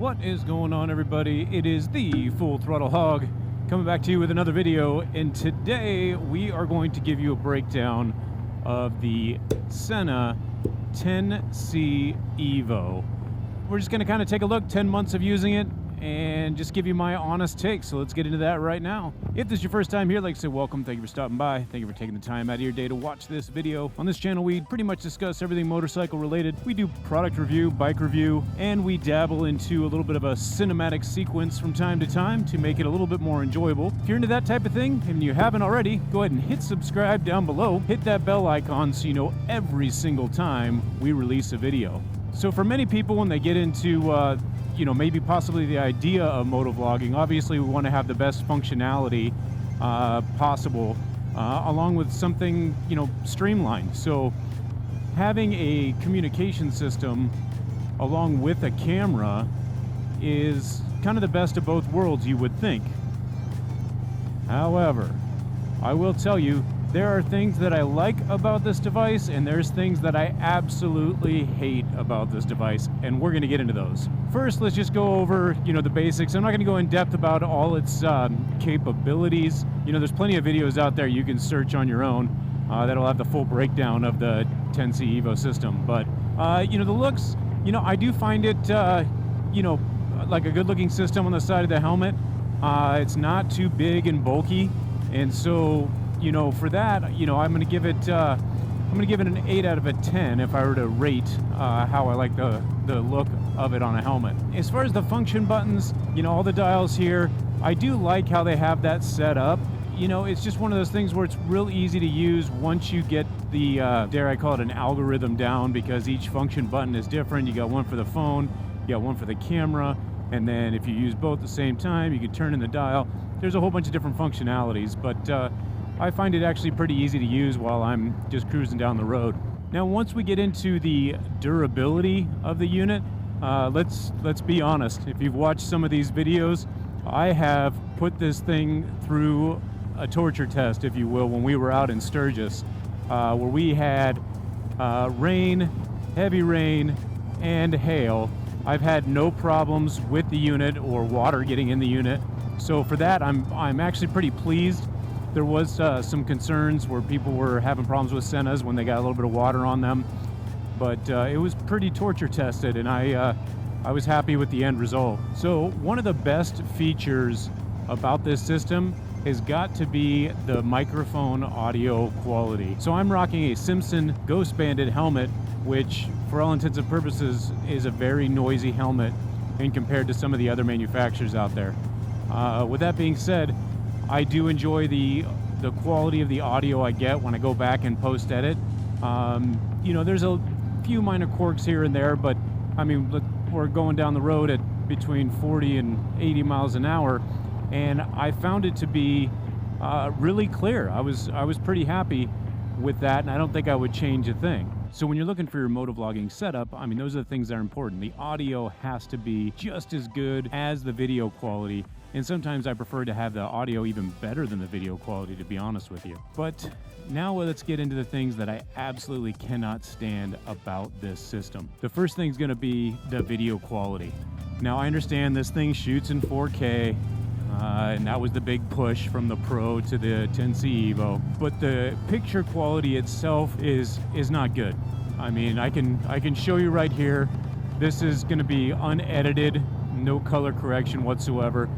What is going on, everybody? It is the Full Throttle Hog coming back to you with another video, and today we are going to give you a breakdown of the Sena 10C EVO. We're just going to kind of take a look, 10 months of using it, and just give you my honest take. So let's get into that right now. If this is your first time here, like I said, welcome. Thank you for stopping by. Thank you for taking the time out of your day to watch this video. On this channel, we pretty much discuss everything motorcycle related. We do product review, bike review, and we dabble into a little bit of a cinematic sequence from time to time to make it a little bit more enjoyable. If you're into that type of thing, and you haven't already, go ahead and hit subscribe down below. Hit that bell icon so you know every single time we release a video. So for many people, when they get into maybe possibly the idea of motovlogging, obviously we want to have the best functionality possible, along with something, streamlined. So having a communication system along with a camera is kind of the best of both worlds, you would think. However, I will tell you, there are things that I like about this device, and there's things that I absolutely hate about this device, and we're going to get into those. First, let's just go over, the basics. I'm not going to go in depth about all its capabilities. There's plenty of videos out there you can search on your own that'll have the full breakdown of the 10C EVO system. But, the looks, I do find it, like a good-looking system on the side of the helmet. It's not too big and bulky, and so for that, I'm going to give it an 8 out of a 10 if I were to rate how I like the look of it on a helmet. As far as the function buttons, all the dials here, I do like how they have that set up. It's just one of those things where it's real easy to use once you get the, dare I call it, an algorithm down, because each function button is different. You got one for the phone, you got one for the camera, and then if you use both at the same time, you can turn in the dial. There's a whole bunch of different functionalities, but I find it actually pretty easy to use while I'm just cruising down the road. Now, once we get into the durability of the unit, let's be honest. If you've watched some of these videos, I have put this thing through a torture test, if you will, when we were out in Sturgis, where we had rain, heavy rain, and hail. I've had no problems with the unit or water getting in the unit. So for that, I'm actually pretty pleased. There was some concerns where people were having problems with Senas when they got a little bit of water on them, but it was pretty torture tested, and I was happy with the end result. So one of the best features about this system has got to be the microphone audio quality. So I'm rocking a Simpson Ghost Bandit helmet, which for all intents and purposes is a very noisy helmet in compared to some of the other manufacturers out there. With that being said, I do enjoy the quality of the audio I get when I go back and post edit. There's a few minor quirks here and there, but I mean, we're going down the road at between 40 and 80 miles an hour, and I found it to be really clear. I was pretty happy with that, and I don't think I would change a thing. So when you're looking for your motovlogging setup, I mean, those are the things that are important. The audio has to be just as good as the video quality. And sometimes I prefer to have the audio even better than the video quality, to be honest with you. But now let's get into the things that I absolutely cannot stand about this system. The first thing is going to be the video quality. Now, I understand this thing shoots in 4K, and that was the big push from the Pro to the 10C EVO. But the picture quality itself is not good. I mean, I can show you right here. This is going to be unedited, no color correction whatsoever.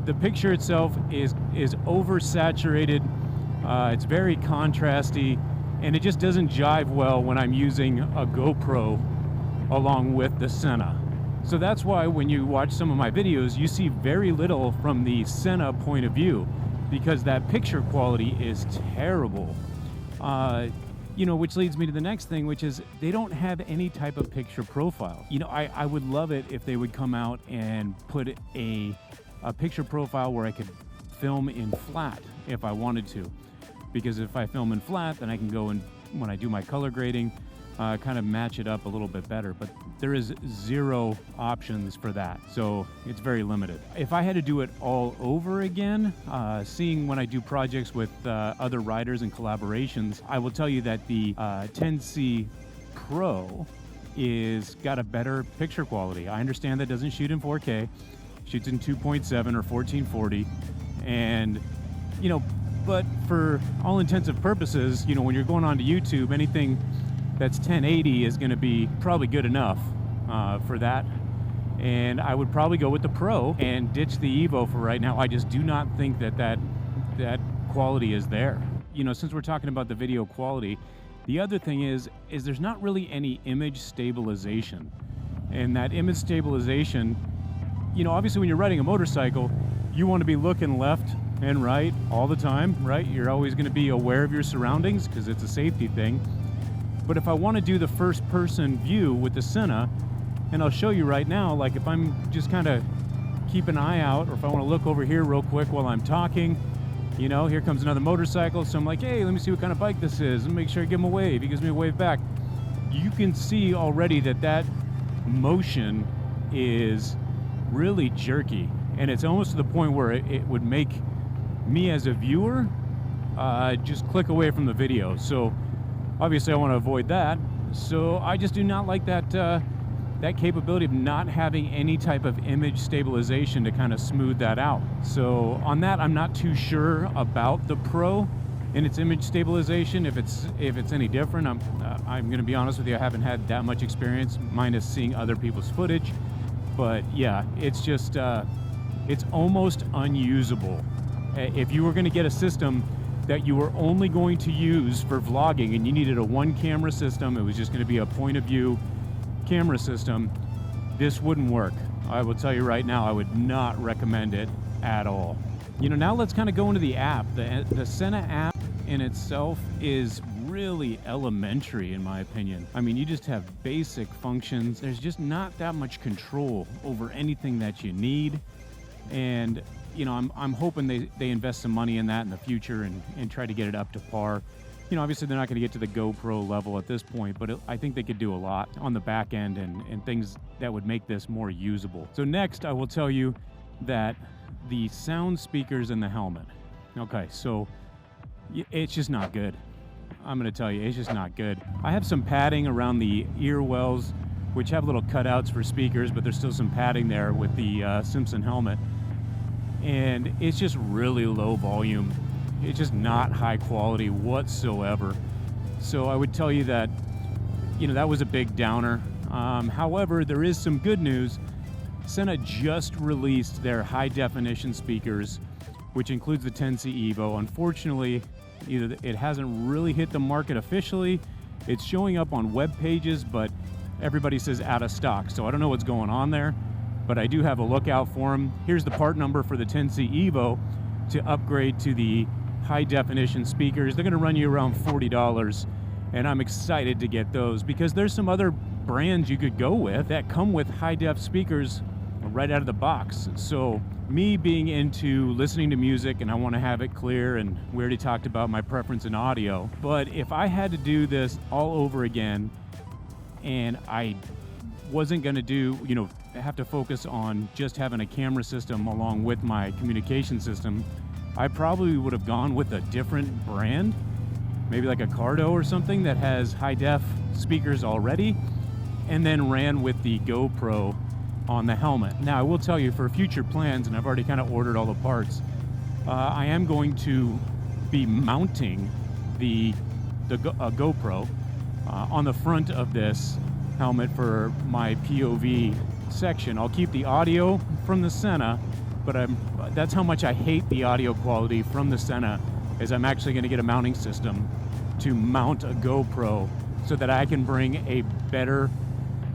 The picture itself is oversaturated. It's very contrasty, and it just doesn't jive well when I'm using a GoPro along with the Sena. So that's why when you watch some of my videos, you see very little from the Sena point of view, because that picture quality is terrible. Which leads me to the next thing, which is they don't have any type of picture profile. I would love it if they would come out and put a picture profile where I could film in flat if I wanted to, because if I film in flat, then I can go and, when I do my color grading, kind of match it up a little bit better. But there is zero options for that, so it's very limited. If I had to do it all over again, seeing when I do projects with other riders and collaborations, I will tell you that the 10C Pro is got a better picture quality. I understand that doesn't shoot in 4K, shoots in 2.7 or 1440, and but for all intents and purposes, when you're going on to YouTube, anything that's 1080 is going to be probably good enough for that. And I would probably go with the Pro and ditch the EVO for right now. I just do not think that quality is there. Since we're talking about the video quality, the other thing is there's not really any image stabilization. And that image stabilization, obviously when you're riding a motorcycle, you want to be looking left and right all the time, right? You're always going to be aware of your surroundings because it's a safety thing. But if I want to do the first person view with the Sena, and I'll show you right now, like if I'm just kind of keep an eye out, or if I want to look over here real quick while I'm talking, here comes another motorcycle, so I'm like, hey, let me see what kind of bike this is, and make sure I give him a wave. He gives me a wave back. You can see already that motion is really jerky, and it's almost to the point where it would make me as a viewer just click away from the video. So obviously I want to avoid that, so I just do not like that capability of not having any type of image stabilization to kind of smooth that out. So on that, I'm not too sure about the Pro and its image stabilization, if it's any different. I'm going to be honest with you, I haven't had that much experience, minus seeing other people's footage. But yeah, it's just it's almost unusable. If you were going to get a system that you were only going to use for vlogging and you needed a one camera system, it was just going to be a point of view camera system, this wouldn't work. I will tell you right now, I would not recommend it at all. Now let's kind of go into the app. The Sena app in itself is really elementary in my opinion. I mean, you just have basic functions. There's just not that much control over anything that you need. And I'm hoping they invest some money in that in the future and try to get it up to par. Obviously they're not going to get to the GoPro level at this point, but I think they could do a lot on the back end and things that would make this more usable. So next, I will tell you that the sound speakers in the helmet. Okay, so it's just not good. I'm going to tell you, it's just not good. I have some padding around the ear wells, which have little cutouts for speakers, but there's still some padding there with the Simpson helmet. And it's just really low volume. It's just not high quality whatsoever. So I would tell you that, that was a big downer. However, there is some good news. Sena just released their high definition speakers, which includes the 10C EVO. Unfortunately, either it hasn't really hit the market officially. It's showing up on web pages, but everybody says out of stock. So I don't know what's going on there, but I do have a lookout for them. Here's the part number for the 10C EVO to upgrade to the high definition speakers. They're going to run you around $40, and I'm excited to get those because there's some other brands you could go with that come with high def speakers right out of the box. So me being into listening to music and I want to have it clear, and we already talked about my preference in audio, but if I had to do this all over again and I wasn't going to do, have to focus on just having a camera system along with my communication system, I probably would have gone with a different brand, maybe like a Cardo or something that has high def speakers already, and then ran with the GoPro on the helmet. Now I will tell you, for future plans, and I've already kind of ordered all the parts, I am going to be mounting the GoPro on the front of this helmet for my POV section. I'll keep the audio from the Sena, but that's how much I hate the audio quality from the Sena, is I'm actually going to get a mounting system to mount a GoPro so that I can bring a better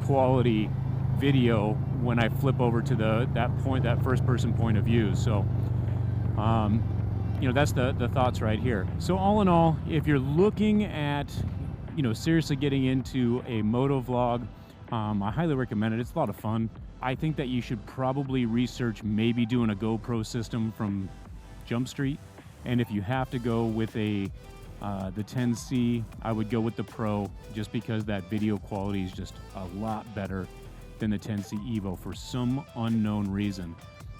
quality video when I flip over to that first person point of view. So that's the thoughts right here. So all in all, if you're looking at seriously getting into a motovlog, I highly recommend it. It's a lot of fun. I think that you should probably research maybe doing a GoPro system from Jump Street. And if you have to go with the 10C, I would go with the Pro, just because that video quality is just a lot better than the 10C EVO for some unknown reason.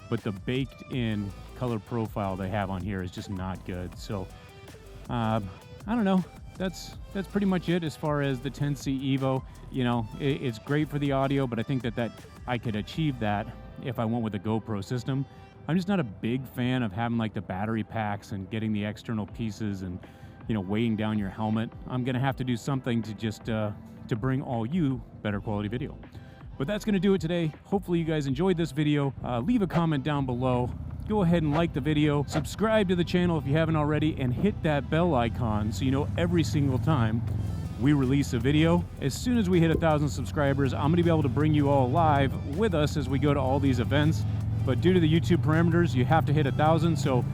But the baked in color profile they have on here is just not good. So I don't know. That's pretty much it as far as the 10C EVO. You know, it's great for the audio, but I think that I could achieve that if I went with a GoPro system. I'm just not a big fan of having like the battery packs and getting the external pieces and, you know, weighing down your helmet. I'm gonna have to do something to just to bring all you better quality video. But that's gonna do it today. Hopefully you guys enjoyed this video. Leave a comment down below. Go ahead and like the video, subscribe to the channel if you haven't already, and hit that bell icon so you know every single time we release a video. As soon as we hit 1,000 subscribers, I'm gonna be able to bring you all live with us as we go to all these events. But due to the YouTube parameters, you have to hit 1,000. So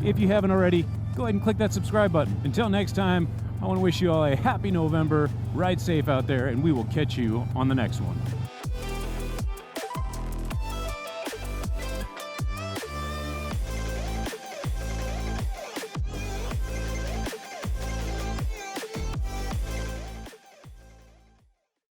if you haven't already, go ahead and click that subscribe button. Until next time, I wanna wish you all a happy November, ride safe out there, and we will catch you on the next one.